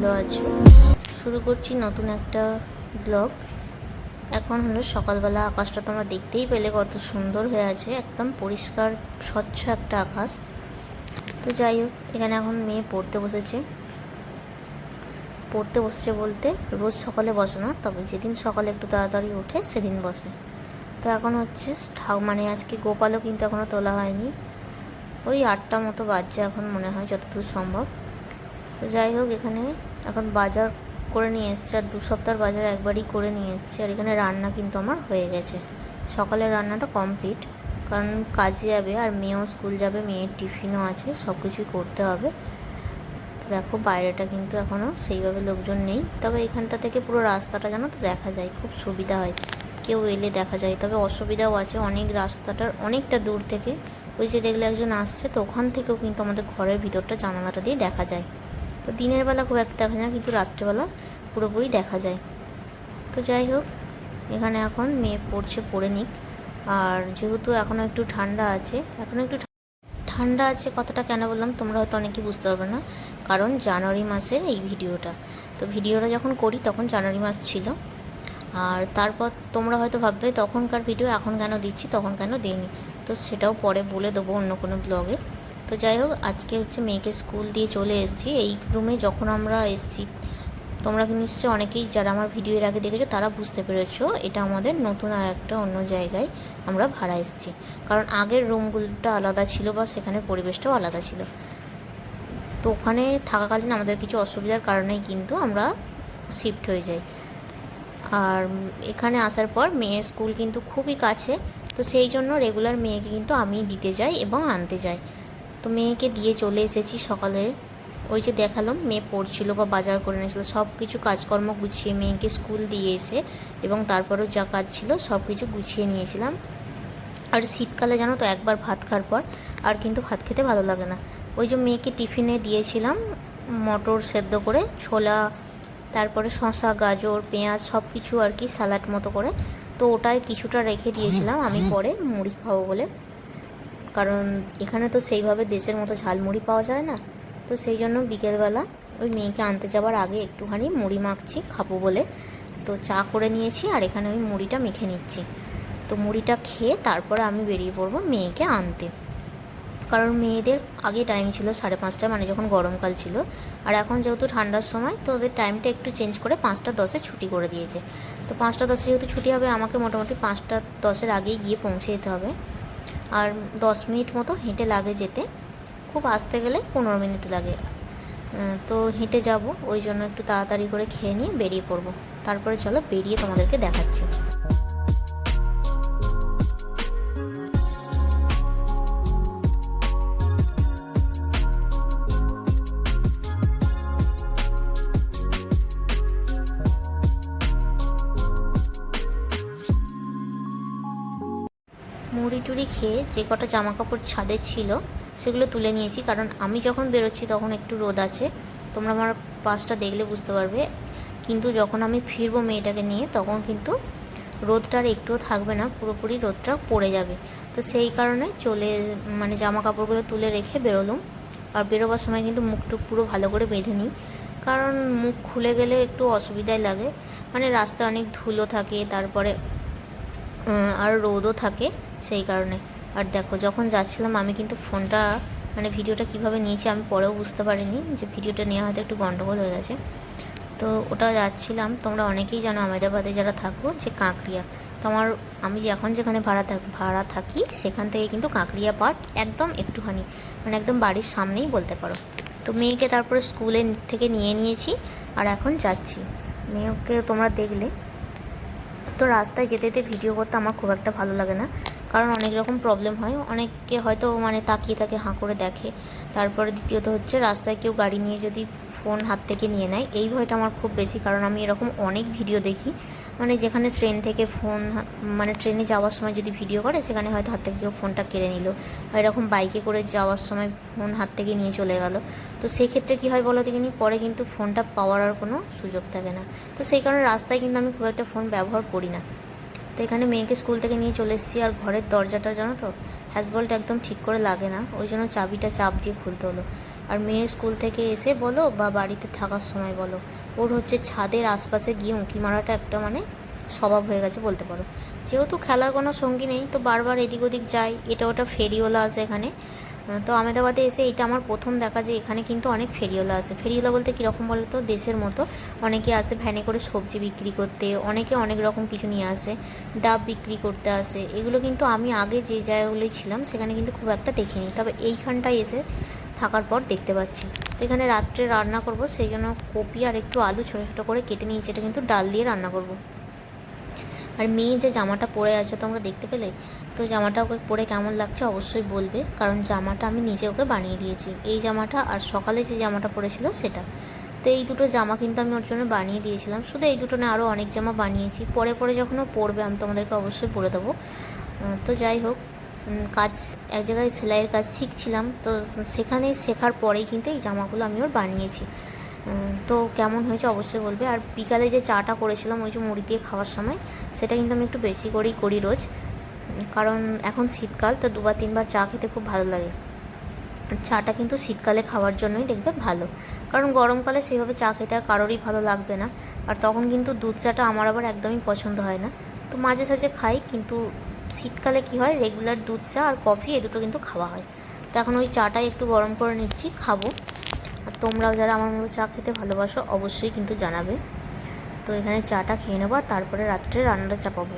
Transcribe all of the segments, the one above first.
ভালো আছো। শুরু করছি নতুন একটা ব্লগ। এখন হলো সকালবেলা, আকাশটা তোমরা দেখতেই পেলে কত সুন্দর হয়ে আছে, একদম পরিষ্কার স্বচ্ছ একটা আকাশ। তো যাই হোক, এখানে এখন মেয়ে পড়তে বসেছে বলতে রোজ সকালে বসে না, তবে যেদিন সকালে একটু তাড়াতাড়ি ওঠে সেদিন বসে। তো এখন হচ্ছে মানে আজকে গোপালও কিন্তু এখনও তোলা হয়নি, ওই 8টা মতো বাজছে এখন মনে হয়, যতদূর সম্ভব। তো যাই হোক, এখানে এখন বাজার করে নিয়ে এসছে, আর 2 সপ্তাহের বাজার একবারই করে নিয়ে এসছে। আর এখানে রান্না কিন্তু আমার হয়ে গেছে, সকালের রান্নাটা কমপ্লিট, কারণ কাজে যাবে আর মেয়েও স্কুল যাবে, মেয়ের টিফিনও আছে, সব কিছুই করতে হবে। তো দেখো বাইরেটা কিন্তু এখনও সেইভাবে লোকজন নেই, তবে এখানটা থেকে পুরো রাস্তাটা যেন তো দেখা যায়, খুব সুবিধা হয়, কেউ এলে দেখা যায়। তবে অসুবিধাও আছে, অনেক রাস্তাটার অনেকটা দূর থেকে, ওই যে দেখলে একজন আসছে, তো ওখান থেকেও কিন্তু আমাদের ঘরের ভিতরটা জানালাটা দিয়ে দেখা যায়। তো দিনের বেলা খুব একটা দেখা যায় না, কিন্তু রাত্রেবেলা পুরোপুরি দেখা যায়। তো যাই হোক, এখানে এখন মেয়ে পড়ে নিক। আর যেহেতু এখনও একটু ঠান্ডা আছে, কথাটা কেন বললাম তোমরা হয়তো অনেকেই বুঝতে পারবে না, কারণ জানুয়ারি মাসের এই ভিডিওটা, তো ভিডিওটা যখন করি তখন জানুয়ারি মাস ছিল। আর তারপর তোমরা হয়তো ভাববে তখনকার ভিডিও এখন কেন দিচ্ছি, তখন কেন দিইনি, তো সেটাও পরে বলে দেবো অন্য কোনো ব্লগে। তো যাই হোক, আজকে হচ্ছে মেয়েকে স্কুল দিয়ে চলে এসেছি। এই রুমে যখন আমরা এসেছি, তোমরা নিশ্চয়ই অনেকেই যারা আমার ভিডিও এর আগে দেখেছো তারা বুঝতে পেরেছো, এটা আমাদের নতুন আর একটা অন্য জায়গায় আমরা ভাড়া এসেছি। কারণ আগের রুমগুলোটা আলাদা ছিল, বা সেখানে পরিবেশটাও আলাদা ছিল। তো ওখানে থাকাকালীন আমাদের কিছু অসুবিধার কারণেই কিন্তু আমরা শিফট হয়ে যাই। আর এখানে আসার পর মেয়ের স্কুল কিন্তু খুবই কাছে, তো সেই জন্য রেগুলার মেয়েকে কিন্তু আমি দিতে যাই এবং আনতে যাই। তো মেয়েকে দিয়ে চলে এসেছি সকালে, ওই যে দেখালাম মেয়ে পড়ছিল বা বাজার করে নিয়েছিল, সব কিছু কাজকর্ম গুছিয়ে মেয়েকে স্কুল দিয়ে এসে এবং তারপরেও যা কাজ ছিল সব কিছু গুছিয়ে নিয়েছিলাম। আর শীতকালে জানো তো, একবার ভাত খাওয়ার পর আর কিন্তু ভাত খেতে ভালো লাগে না। ওই যে মেয়েকে টিফিনে দিয়েছিলাম মটর সেদ্ধ করে, ছোলা, তারপরে শসা, গাজর, পেঁয়াজ সব কিছু আর কি স্যালাড মতো করে, তো ওটাই কিছুটা রেখে দিয়েছিলাম আমি পরে মুড়ি খাবো বলে, কারণ এখানে তো সেইভাবে দেশের মতো ঝালমুড়ি পাওয়া যায় না। তো সেই জন্য বিকেলবেলা ওই মেয়েকে আনতে যাওয়ার আগে একটুখানি মুড়ি মাখছি খাবো বলে, তো চা করে নিয়েছি আর এখানে ওই মুড়িটা মেখে নিচ্ছি। তো মুড়িটা খেয়ে তারপরে আমি বেরিয়ে পড়বো মেয়েকে আনতে, কারণ মেয়েদের আগে টাইম ছিল 5:30, মানে যখন গরমকাল ছিল। আর এখন যেহেতু ঠান্ডার সময়, তো ওদের টাইমটা একটু চেঞ্জ করে 5:10 ছুটি করে দিয়েছে। তো 5:10 যেহেতু ছুটি হবে, আমাকে মোটামুটি 5:10 আগেই গিয়ে পৌঁছে যেতে হবে। আর 10 মিনিট মতো হেঁটে লাগে যেতে, খুব আসতে গেলে 15 মিনিট লাগে। তো হেঁটে যাব, ওই জন্য একটু তাড়াতাড়ি করে খেয়ে নিয়ে বেরিয়ে পড়বো। তারপরে চলো বেরিয়ে তোমাদেরকে দেখাচ্ছি। মুড়ি টুড়ি খেয়ে যে কটা জামা কাপড় ছাদে ছিল সেগুলো তুলে নিয়েছি, কারণ আমি যখন বেরোচ্ছি তখন একটু রোদ আছে, তোমরা আমার পাশটা দেখলে বুঝতে পারবে। কিন্তু যখন আমি ফিরবো মেয়েটাকে নিয়ে, তখন কিন্তু রোদটা আর একটুও থাকবে না, পুরোপুরি রোদটা পড়ে যাবে। তো সেই কারণে মানে জামা কাপড়গুলো তুলে রেখে বেরোলাম। আর বেরোবার সময় কিন্তু মুখটুক পুরো ভালো করে বেঁধে নিই, কারণ মুখ খুলে গেলে একটু অসুবিধাই লাগে, মানে রাস্তায় অনেক ধুলো থাকে, তারপরে আর রোদও থাকে, সেই কারণে। আর দেখো, যখন যাচ্ছিলাম আমি কিন্তু ফোনটা, মানে ভিডিওটা কিভাবে নিয়েছি আমি পরেও বুঝতে পারিনি, যে ভিডিওটা নেওয়া হয়তো একটু গন্ডগোল হয়ে গেছে। তো ওটা যাচ্ছিলাম, তোমরা অনেকেই জানো আহমেদাবাদে যারা থাকো, যে কাঁকড়িয়া। তো আমি এখন যেখানে ভাড়া থাকি সেখান থেকে কিন্তু কাঁকড়িয়া পার্ক একদম একটুখানি, মানে একদম বাড়ির সামনেই বলতে পারো। তো মেয়েকে তারপরে স্কুলে থেকে নিয়ে নিয়েছি, আর এখন যাচ্ছি। মেয়েকে তোমরা দেখলে। তো রাস্তায় যেতে যেতে ভিডিও করতে আমার খুব একটা ভালো লাগে না, কারণ অনেক রকম প্রবলেম হয়, অনেককে হয়তো মানে তাকিয়ে তাকে হাঁ করে দেখে। তারপরে দ্বিতীয়ত হচ্ছে, রাস্তায় কেউ গাড়ি নিয়ে যদি ফোন হাত থেকে নিয়ে নেয়, এই ভয়টা আমার খুব বেশি, কারণ আমি এরকম অনেক ভিডিও দেখি, মানে যেখানে ট্রেন থেকে ফোন, মানে ট্রেনে যাওয়ার সময় যদি ভিডিও করে, সেখানে হয়তো হাত থেকে কেউ ফোনটা কেড়ে নিল, বা এরকম বাইকে করে যাওয়ার সময় ফোন হাত থেকে নিয়ে চলে গেল। তো সেক্ষেত্রে কী হয় বলো দেখিনি, পরে কিন্তু ফোনটা পাওয়ার আর কোনো সুযোগ থাকে না। তো সেই কারণে রাস্তায় কিন্তু আমি খুব একটা ফোন ব্যবহার করি না। তো এখানে মেয়েকে স্কুল থেকে নিয়ে চলে এসেছি, আর ঘরের দরজাটা জানো তো হ্যাজবলটা একদম ঠিক করে লাগে না, ওই জন্য চাবিটা চাপ দিয়ে খুলতে হলো। আর মেয়ের স্কুল থেকে এসে বলো বা বাড়িতে থাকার সময় বলো, ওর হচ্ছে ছাদের আশপাশে গিয়ে উঁকি মারাটা একটা মানে স্বভাব হয়ে গেছে বলতে পারো। যেহেতু খেলার কোনো সঙ্গী নেই, তো বারবার এদিক ওদিক যায়, এটা ওটা ফেরিওয়ালা আছে এখানে। তো আমেদাবাদে এসে এটা আমার প্রথম দেখা যে এখানে কিন্তু অনেক ফেরিওয়ালা আসে। ফেরিওয়ালা বলতে কীরকম বলো তো, দেশের মতো অনেকে আসে ভ্যানে করে সবজি বিক্রি করতে, অনেকে অনেক রকম কিছু নিয়ে আসে, ডাব বিক্রি করতে আসে। এগুলো কিন্তু আমি আগে যে জায়গাগুলোয় ছিলাম সেখানে কিন্তু খুব একটা দেখিনি, তবে এইখানটায় এসে থাকার পর দেখতে পাচ্ছি। তো এখানে রাত্রে রান্না করব, সেই জন্য কপি আর একটু আলু ছোটো ছোটো করে কেটে নিয়েছি, এটা কিন্তু ডাল দিয়ে রান্না করব। আর মেয়ে যে জামাটা পরে আছে তোমরা দেখতে পেলে, তো জামাটা ওকে পরে কেমন লাগছে অবশ্যই বলবে, কারণ জামাটা আমি নিজে ওকে বানিয়ে দিয়েছি। এই জামাটা আর সকালে যে জামাটা পরেছিল সেটা। তো এই দুটো জামা কিন্তু আমি ওর জন্য বানিয়ে দিয়েছিলাম, শুধু এই দুটো না আরও অনেক জামা বানিয়েছি, পরে পরে যখন ও পরবে আমি তোমাদেরকে অবশ্যই পরে দেবো। তো যাই হোক, কাজ এক জায়গায় সেলাইয়ের কাজ শিখছিলাম, তো সেখানে শেখার পরেই কিন্তু এই জামাগুলো আমি ওর বানিয়েছি। তো কেমন হয়েছে অবশ্যই বলবে। আর বিকালে যে চাটা করেছিলাম ওই যে মুড়ি দিয়ে খাওয়ার সময়, সেটা কিন্তু আমি একটু বেশি করেই করি রোজ, কারণ এখন শীতকাল, তো 2-3 বার চা খেতে খুব ভালো লাগে। চাটা কিন্তু শীতকালে খাওয়ার জন্যই দেখবে ভালো, কারণ গরমকালে সেইভাবে চা খেতে আর কারোরই ভালো লাগবে না, আর তখন কিন্তু দুধ চাটা আমার আবার একদমই পছন্দ হয় না। তো মাঝে সাঝে খাই, কিন্তু শীতকালে কি হয়, রেগুলার দুধ চা আর কফি এ দুটো কিন্তু খাওয়া হয়। তো এখন ওই চাটাই একটু গরম করে নিচ্ছি, খাবো। আর তোমরাও যারা আমার মতো চা খেতে ভালোবাসো অবশ্যই কিন্তু জানাবে। তো এখানে চাটা খেয়ে নেবো, আর তারপরে রাত্রে রান্নাটা চাপাবো।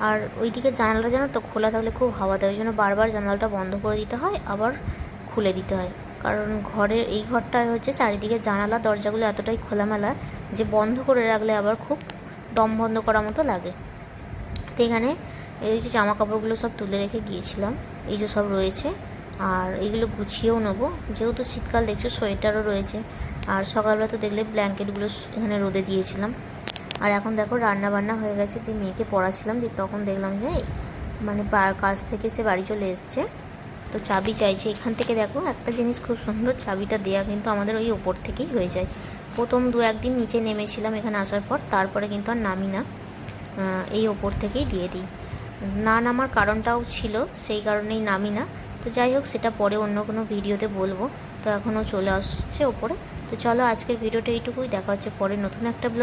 আর ওইদিকে জানালাটা জানো তো খোলা থাকলে খুব হাওয়া দেয়, ওই জন্য বারবার জানালাটা বন্ধ করে দিতে হয়, আবার খুলে দিতে হয়, কারণ ঘরের এই ঘরটায় হচ্ছে চারিদিকে জানালা দরজাগুলো এতটাই খোলামেলা যে বন্ধ করে রাখলে আবার খুব দম বন্ধ করার মতো লাগে। তো এখানে এই যে জামা কাপড়গুলো সব তুলে রেখে গিয়েছিলাম, এই যে সব রয়েছে, আর এইগুলো গুছিয়েও নেবো, যেহেতু শীতকাল দেখছো সোয়েটারও রয়েছে। আর সকালবেলা তো দেখলে ব্ল্যাঙ্কেটগুলো এখানে রোদে দিয়েছিলাম। আর এখন দেখো রান্না বান্না হয়ে গেছে, দিয়ে মেয়েকে পড়াচ্ছিলাম, দিয়ে তখন দেখলাম যে মানে কাজ থেকে সে বাড়ি চলে এসছে, তো চাবি চাইছে। এখান থেকে দেখো একটা জিনিস খুব সুন্দর, চাবিটা দেওয়া কিন্তু আমাদের ওই ওপর থেকেই হয়ে যায়। প্রথম 2-1 দিন নিচে নেমেছিলাম এখানে আসার পর, তারপরে কিন্তু আর নামি না, এই ওপর থেকেই দিয়ে দিই। না নামার কারণটাও ছিল, সেই কারণেই নামি না। তো যাই হোক, সেটা পরে অন্য কোনো ভিডিওতে বলবো। তো এখনও চলে আসছে ওপরে। তো চলো আজকের ভিডিওটা এইটুকুই, দেখা হচ্ছে পরে নতুন একটা ব্লগ।